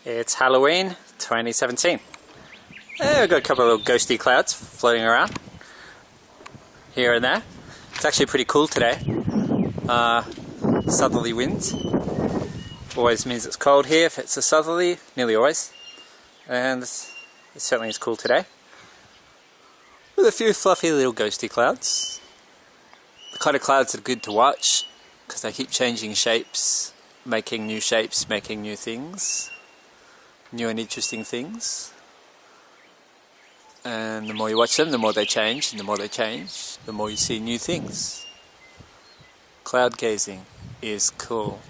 It's Halloween 2017. We've got a couple of little ghosty clouds floating around here and there. It's actually pretty cool today. Southerly winds. Always means it's cold here if it's a southerly, nearly always. And it certainly is cool today. With a few fluffy little ghosty clouds. The kind of clouds that are good to watch because they keep changing shapes, making new things. New and interesting things. And the more you watch them, the more they change, and the more they change, the more you see new things. Cloud gazing is cool.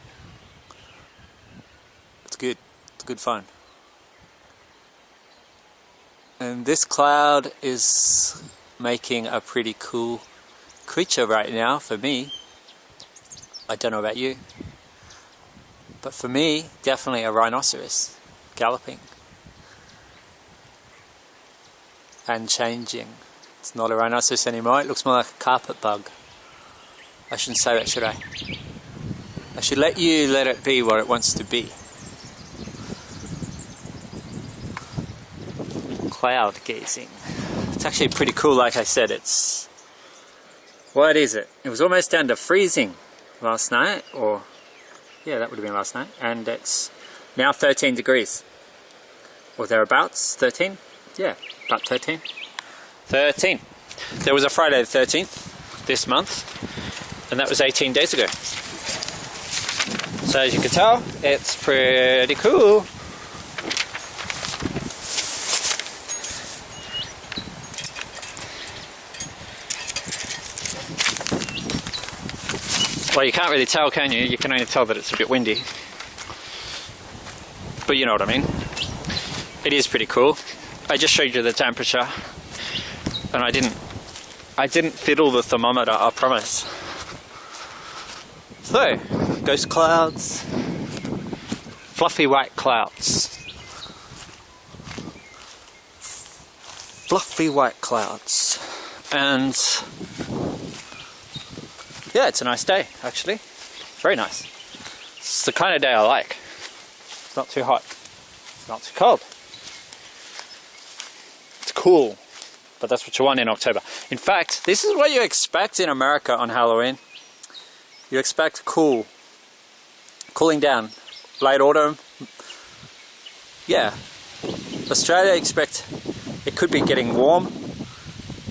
It's good. It's good fun. And this cloud is making a pretty cool creature right now for me. I don't know about you. But for me, definitely a rhinoceros. Galloping and changing. It's not a rhinoceros anymore, it looks more like a carpet bug. I shouldn't say that, should I? I should let it be what it wants to be. Cloud gazing. It's actually pretty cool, like I said. It's... what is it? It was almost down to freezing last night, or... yeah, that would have been last night, and it's now 13 degrees. Or thereabouts, 13? Yeah, about 13. 13. There was a Friday the 13th this month, and that was 18 days ago. So as you can tell, it's pretty cool. Well, you can't really tell, can you? You can only tell that it's a bit windy. But you know what I mean. It is pretty cool. I just showed you the temperature, and I didn't fiddle the thermometer, I promise. So, ghost clouds, fluffy white clouds. Fluffy white clouds. And yeah, it's a nice day, actually. Very nice. It's the kind of day I like. It's not too hot. It's not too cold. It's cool. But that's what you want in October. In fact, this is what you expect in America on Halloween. You expect cool. Cooling down. Late autumn. Yeah. Australia expect it could be getting warm.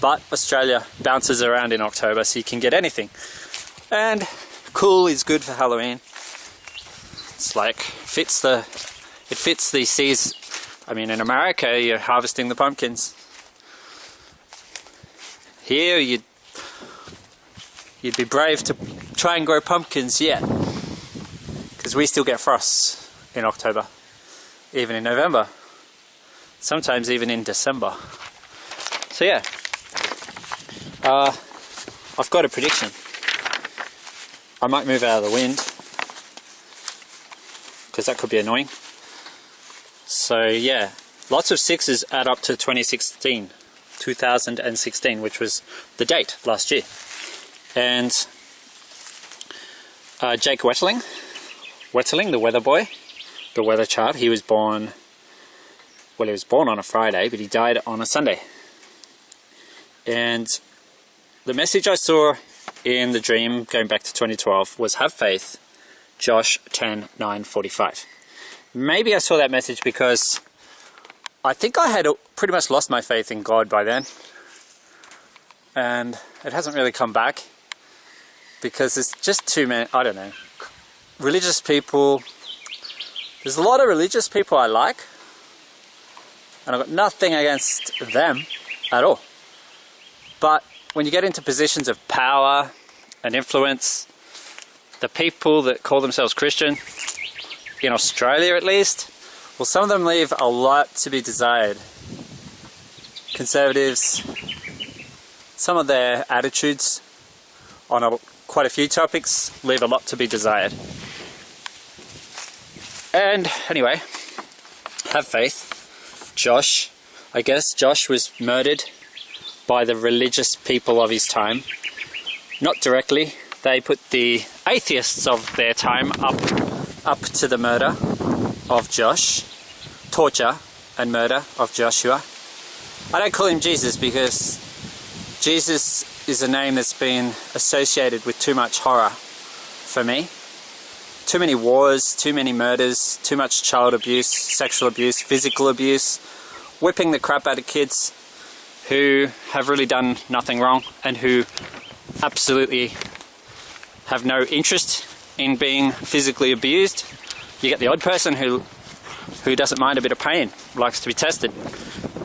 But Australia bounces around in October, so you can get anything. And cool is good for Halloween. It's like it fits the season. I mean, in America, you're harvesting the pumpkins. Here, you'd be brave to try and grow pumpkins yet, because we still get frosts in October, even in November, sometimes even in December. So yeah, I've got a prediction. I might move out of the wind, because that could be annoying. So yeah, lots of sixes add up to 2016, which was the date last year. And Jake Wetterling, the weather boy, the weather chart, he was born on a Friday, but he died on a Sunday. And the message I saw in the dream, going back to 2012, was have faith, Josh 10:9:45. Maybe I saw that message because I think I had pretty much lost my faith in God by then. And it hasn't really come back. Because there's just too many, I don't know, religious people. There's a lot of religious people I like. And I've got nothing against them at all. But when you get into positions of power and influence, the people that call themselves Christian, in Australia at least, well, some of them leave a lot to be desired. Conservatives, some of their attitudes on quite a few topics leave a lot to be desired. And anyway, have faith. Josh, I guess Josh was murdered by the religious people of his time. Not directly. They put the atheists of their time up to the murder of Josh. torture and murder of Joshua. I don't call him Jesus because Jesus is a name that's been associated with too much horror for me. Too many wars, too many murders, too much child abuse, sexual abuse, physical abuse, whipping the crap out of kids who have really done nothing wrong and who absolutely have no interest in being physically abused. You get the odd person who doesn't mind a bit of pain, likes to be tested.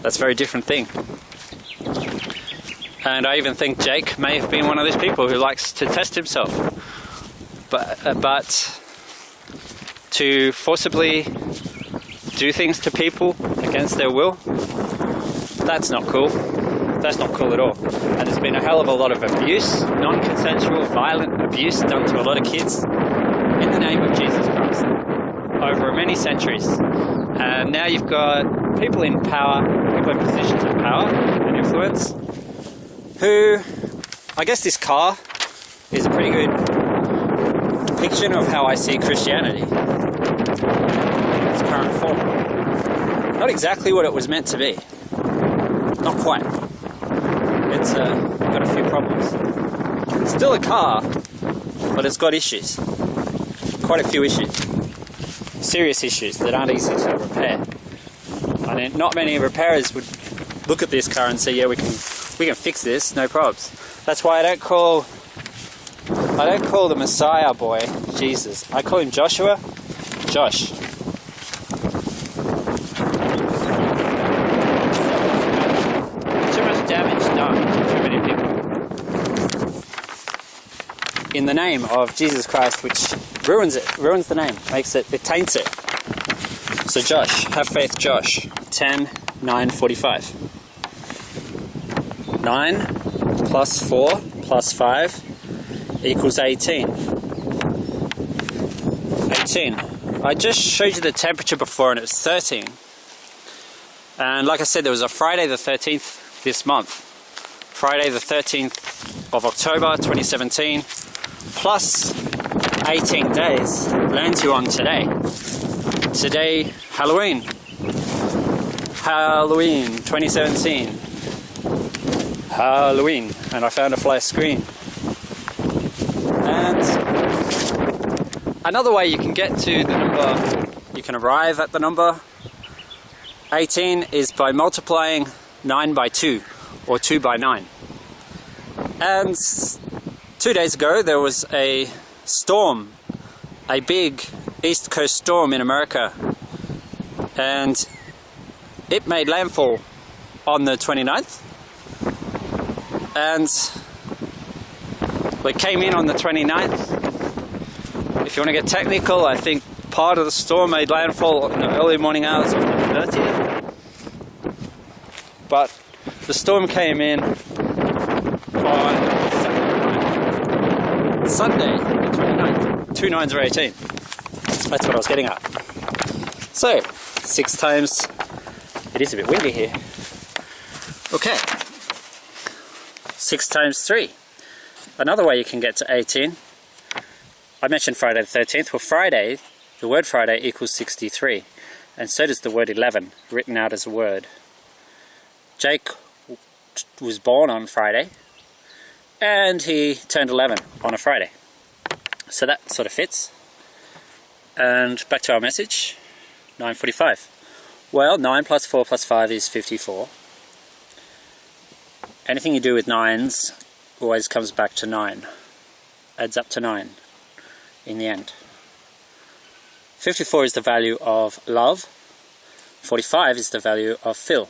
That's a very different thing. And I even think Jake may have been one of those people who likes to test himself. But to forcibly do things to people against their will, that's not cool. That's not cool at all. And there's been a hell of a lot of abuse, non-consensual, violent abuse done to a lot of kids in the name of Jesus Christ over many centuries. And now you've got people in power, people in positions of power and influence, who, I guess this car is a pretty good depiction of how I see Christianity in its current form. Not exactly what it was meant to be. Not quite. It's got a few problems. It's still a car, but it's got issues. Quite a few issues. Serious issues that aren't easy to repair. I mean, not many repairers would look at this car and say, yeah, we can fix this, no probs. That's why I don't call the Messiah boy Jesus. I call him Joshua, Josh. Too much damage done to too many people. In the name of Jesus Christ, which ruins the name, it taints it. So Josh, have faith Josh, 10:9:45. 9 plus 4 plus 5 equals 18. 18. I just showed you the temperature before and it was 13. And like I said, there was a Friday the 13th this month. Friday the 13th of October 2017 plus 18 days lands you on today. Today, Halloween. Halloween 2017. Halloween, and I found a flat screen. And another way you can get to the number, you can arrive at the number 18 is by multiplying 9 by 2 or 2 by 9. And 2 days ago there was a storm, a big East Coast storm in America, and it made landfall on the 29th. And we came in on the 29th. If you want to get technical, I think part of the storm made landfall in the early morning hours of the 30th. But the storm came in on Sunday, the 29th. 2 9s are 18. That's what I was getting at. So, 6 times... It is a bit windy here. Okay. 6 times 3. Another way you can get to 18. I mentioned Friday the 13th. Well, Friday, the word Friday equals 63. And so does the word 11, written out as a word. Jake was born on Friday, and he turned 11 on a Friday. So that sort of fits. And back to our message, 9:45. Well, 9 plus 4 plus 5 is 54. Anything you do with 9s always comes back to 9. Adds up to 9 in the end. 54 is the value of love. 45 is the value of Phil.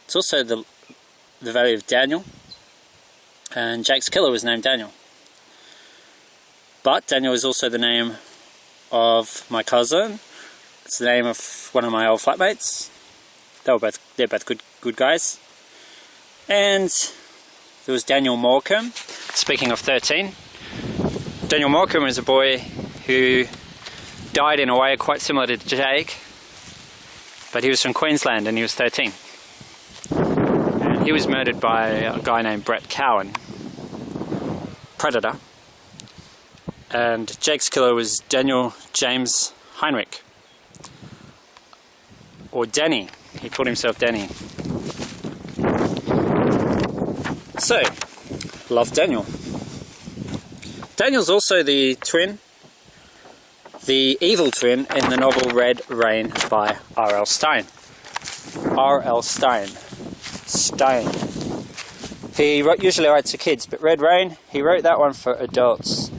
It's also the value of Daniel. And Jake's killer was named Daniel. But Daniel is also the name of my cousin. It's the name of one of my old flatmates. They're both good guys. And there was Daniel Morecambe. Speaking of 13, Daniel Morecambe is a boy who died in a way quite similar to Jake, but he was from Queensland and he was 13. And he was murdered by a guy named Brett Cowan, Predator. And Jake's killer was Daniel James Heinrich. or Denny. He called himself Denny. So, love Daniel. Daniel's also the twin, the evil twin in the novel Red Rain by R.L. Stein. R.L. Stein. He usually writes for kids, but Red Rain, he wrote that one for adults.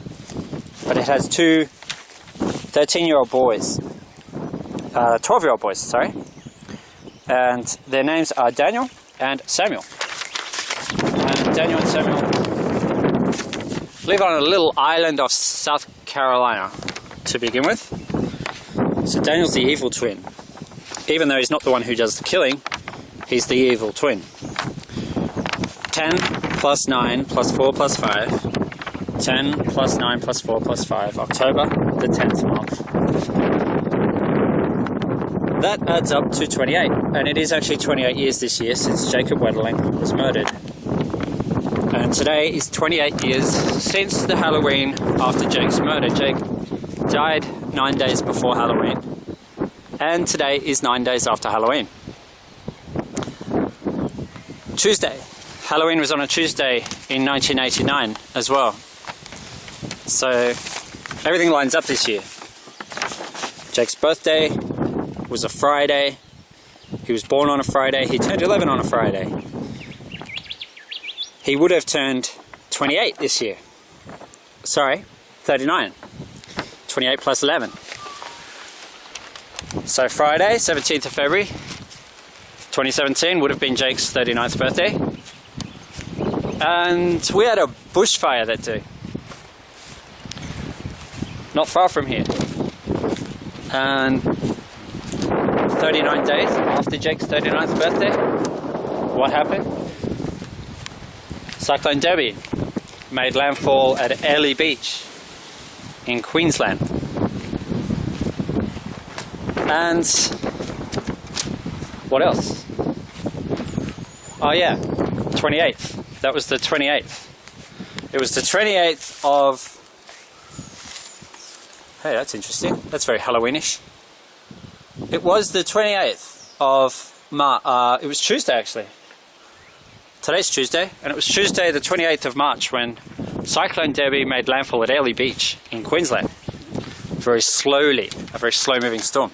But it has two 13-year-old boys, 12-year-old boys, sorry. And their names are Daniel and Samuel. And Daniel and Samuel live on a little island off South Carolina to begin with. So Daniel's the evil twin. Even though he's not the one who does the killing, he's the evil twin. 10 plus 9 plus 4 plus 5. 10 plus 9 plus 4 plus 5. October, the 10th month. That adds up to 28. And it is actually 28 years this year since Jacob Wetterling was murdered. And today is 28 years since the Halloween after Jake's murder. Jake died 9 days before Halloween. And today is 9 days after Halloween. Tuesday. Halloween was on a Tuesday in 1989 as well. So everything lines up this year. Jake's birthday was a Friday. He was born on a Friday. He turned 11 on a Friday. He would have turned 28 this year. Sorry, 39. 28 plus 11. So Friday, 17th of February, 2017 would have been Jake's 39th birthday. And we had a bushfire that day. Not far from here. And 39 days after Jake's 39th birthday, what happened? Cyclone Debbie made landfall at Airlie Beach in Queensland. And what else? Oh yeah, 28th. That was the 28th. It was the 28th of... Hey, that's interesting. That's very Halloweenish. It was the 28th of March. It was Tuesday, actually. Today's Tuesday, and it was Tuesday the 28th of March when Cyclone Debbie made landfall at Airlie Beach in Queensland. Very slowly, a very slow moving storm.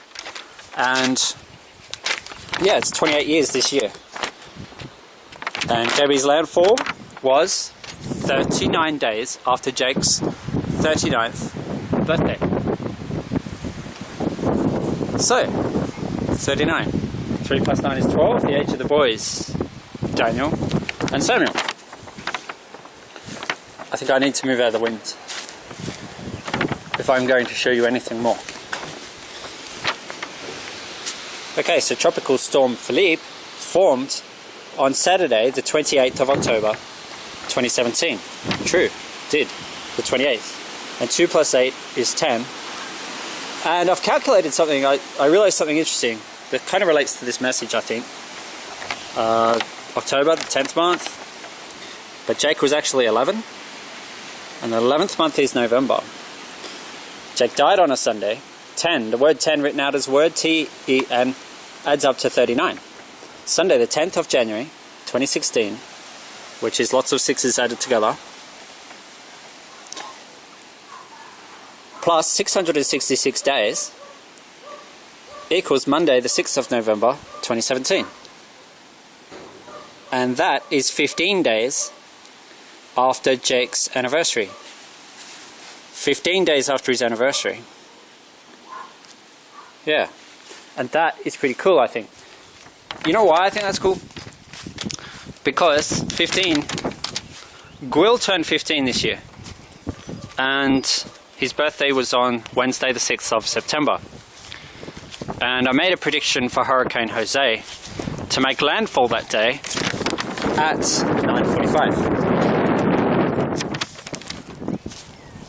And yeah, it's 28 years this year. And Debbie's landfall was 39 days after Jake's 39th birthday. So, 39. 3 plus 9 is 12. The age of the boys, Daniel and Samuel. I think I need to move out of the wind if I'm going to show you anything more. Okay, so Tropical Storm Philippe formed on Saturday, the 28th of October, 2017. True, did, the 28th. And 2 plus 8 is 10. And I've calculated something, I realized something interesting that kind of relates to this message, I think. October, the 10th month. But Jake was actually 11. And the 11th month is November. Jake died on a Sunday. 10, the word 10 written out as word T-E-N, adds up to 39. Sunday, the 10th of January, 2016, which is lots of sixes added together, plus 666 days, equals Monday, the 6th of November, 2017. And that is 15 days after Jake's anniversary. 15 days after his anniversary. Yeah. And that is pretty cool, I think. You know why I think that's cool? Because 15, Gwill turned 15 this year. And his birthday was on Wednesday the 6th of September. And I made a prediction for Hurricane Jose to make landfall that day at 9:45.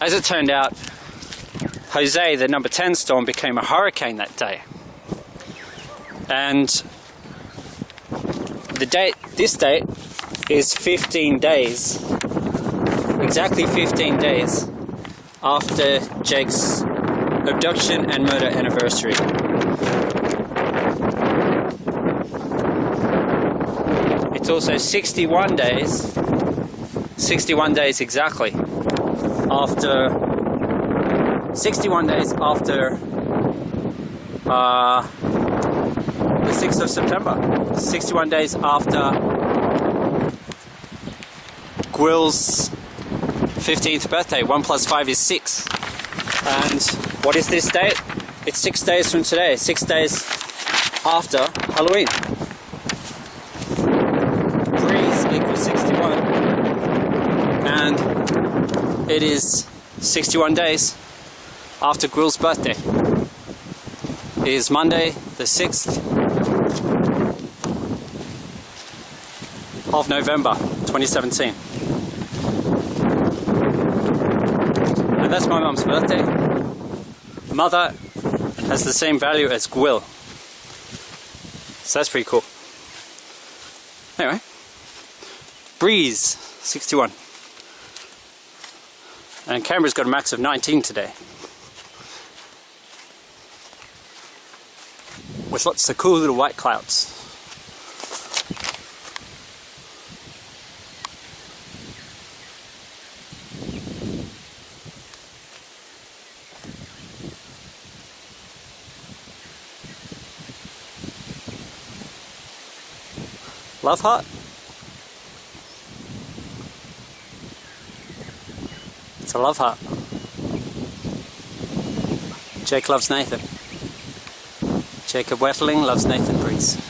As it turned out, Jose, the number 10 storm, became a hurricane that day. And this date is 15 days, exactly 15 days after Jake's abduction and murder anniversary. It's also 61 days exactly after 61 days after the 6th of September. 61 days after Gwyl's 15th birthday. 1 plus 5 is 6. And what is this date? It's 6 days from today. 6 days after Halloween. Breeze equals 61. And it is 61 days after Gwyl's birthday. It is Monday the 6th of November 2017. And that's my mum's birthday. Mother has the same value as Gwyl. So that's pretty cool. Anyway, Breeze 61. And Canberra's got a max of 19 today. With lots of cool little white clouds. Love heart? It's a love heart. Jake loves Nathan. Jacob Wetterling loves Nathan Breeze.